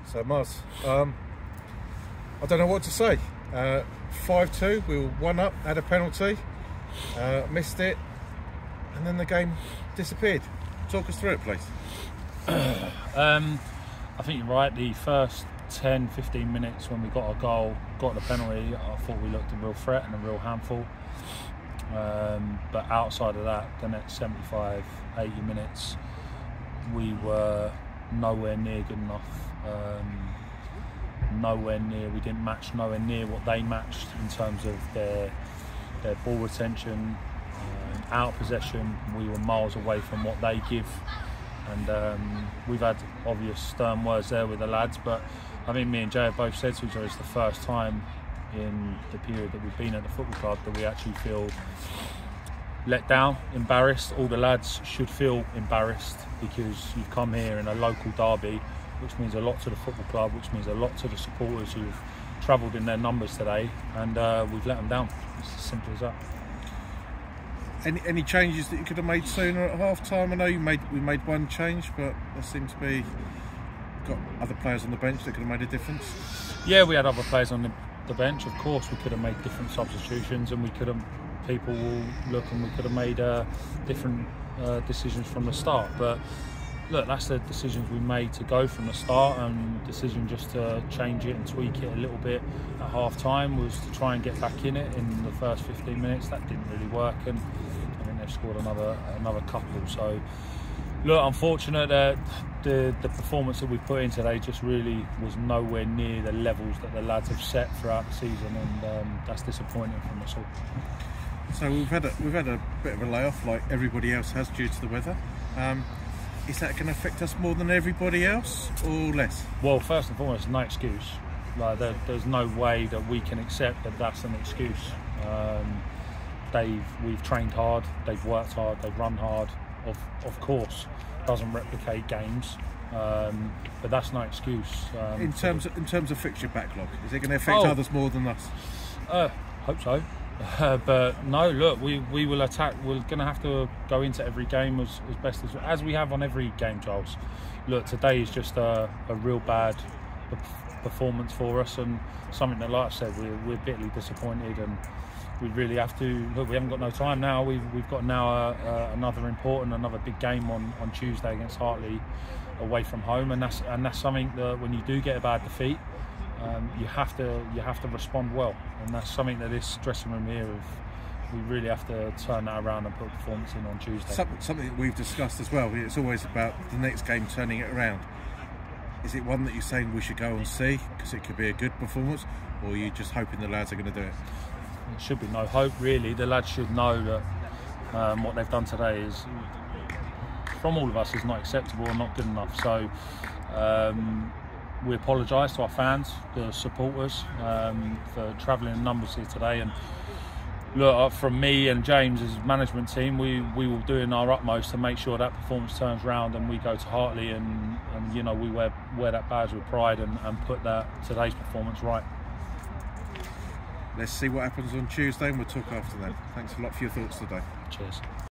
So Muzz, I don't know what to say. 5-2, we were 1 up, had a penalty, missed it, and then the game disappeared. Talk us through it, please. I think you're right. The first 10-15 minutes when we got our goal, got the penalty, I thought we looked a real threat and a real handful. But outside of that, the next 75-80 minutes, we were nowhere near good enough. We didn't match nowhere near what they matched in terms of their ball retention, out of possession. We were miles away from what they give, and we've had obvious stern words there with the lads, but I think me and Jay have both said to each other it's the first time in the period that we've been at the football club that we actually feel let down, embarrassed. All the lads should feel embarrassed because you've come here in a local derby, which means a lot to the football club, which means a lot to the supporters who've travelled in their numbers today, and we've let them down. It's as simple as that. Any changes that you could have made sooner at half time? I know we made one change, but there seemed to be got other players on the bench that could have made a difference. Yeah, we had other players on the bench. Of course, we could have made different substitutions, and we could have people will look and we could have made different decisions from the start. But look, that's the decisions we made to go from the start, and decision just to change it and tweak it a little bit at half time was to try and get back in it in the first 15 minutes. That didn't really work, and I think they've scored another couple. So look, unfortunate that the performance that we put in today just really was nowhere near the levels that the lads have set throughout the season, and that's disappointing from us all. So we've had a bit of a layoff like everybody else has due to the weather. Is that going to affect us more than everybody else, or less? Well, first and foremost, no excuse. Like there's no way that we can accept that that's an excuse. We've trained hard, they've worked hard, they've run hard. Of course, doesn't replicate games, but that's no excuse. In terms of fixture backlog, is it going to affect others more than us? Hope so. But no, look, we will attack. We're going to have to go into every game as best as we have on every game, Charles. Look, today is just a real bad performance for us, and something that, like I said, we're bitterly disappointed, and we really have to. Look, we haven't got no time now. We've got now another big game on Tuesday against Hartley away from home, and that's something that when you do get a bad defeat, you have to respond well, and that's something that this dressing room here we really have to turn that around and put a performance in on Tuesday. Something that we've discussed as well. It's always about the next game turning it around. Is it one that you're saying we should go and see because it could be a good performance, or are you just hoping the lads are going to do it? There should be no hope, really. The lads should know that what they've done today is, from all of us, is not acceptable and not good enough. So we apologise to our fans, the supporters, for travelling in numbers here today. And look, from me and James as management team, we will do in our utmost to make sure that performance turns round and we go to Hartley and you know, we wear that badge with pride and put today's performance right. Let's see what happens on Tuesday, and we'll talk after that. Thanks a lot for your thoughts today. Cheers.